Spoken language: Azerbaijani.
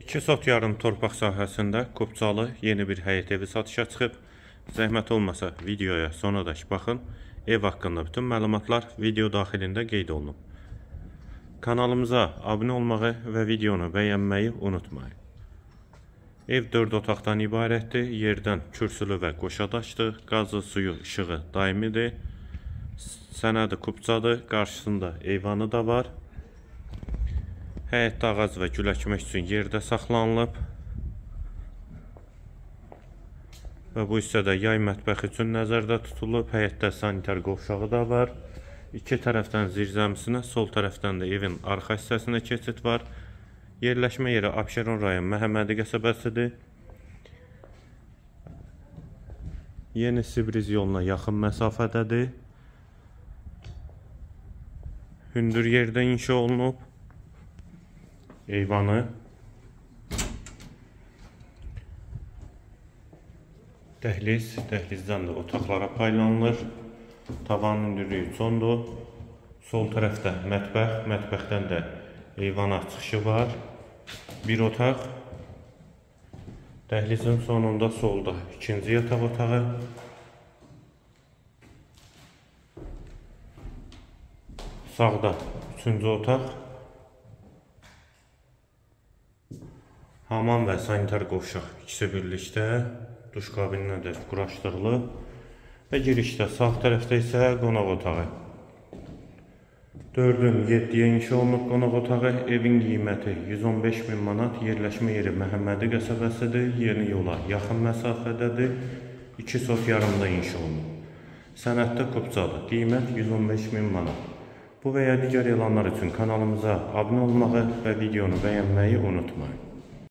2 sot yarım torpaq sahəsində Qubcalı yeni bir həyət evi satışa çıxıb. Zəhmət olmasa videoya sonradək baxın. Ev haqqında bütün məlumatlar video daxilində qeyd olunub. Kanalımıza abunə olmağı və videonu bəyənməyi unutmayın. Ev 4 otaqdan ibarətdir. Yerdən kürsülü və qoşadaşdır. Qazı, suyu, işığı daimidir. Sənədi Qubcadır. Qarşısında eyvanı da var. Həyətdə ağac və gül əkmək üçün yerdə saxlanılıb. Və bu hissədə yay mətbəxi üçün nəzərdə tutulub. Həyətdə sanitar qovşağı da var. İki tərəfdən zirzəmisinə, sol tərəfdən də evin arxa hissəsinə keçid var. Yerləşmə yeri Abşeron rayon Məhəmmədi qəsəbəsidir. Yeni Sibriz yoluna yaxın məsafədədir. Hündür yerdə inşa olunub. Eyvanı, dəhliz, dəhlizdən də otaqlara paylanılır. Tavan hündürlüyü çondur. Sol tərəfdə mətbəx, mətbəxdən də eyvana çıxışı var. Bir otaq. Dəhlizin sonunda solda ikinci yataq otağı. Sağda üçüncü otaq. Hamam və sanitar qovşaq ikisi birlikdə duş kabininə də quraşdırılıb və girişdə sağ tərəfdə isə qonaq otağı. 4-ün 7-yə inşa olunub qonaq otağı. Evin qiyməti 115.000 manat. Yerləşmə yeri Məhəmmədi qəsəbəsidir. Yeni yola yaxın məsafədədir. 2 sot yarımda inşa olunub. Sənəddə Qubcalı. Qiymət 115.000 manat. Bu və ya digər elanlar üçün kanalımıza abunə olmağı və videonu bəyənməyi unutmayın.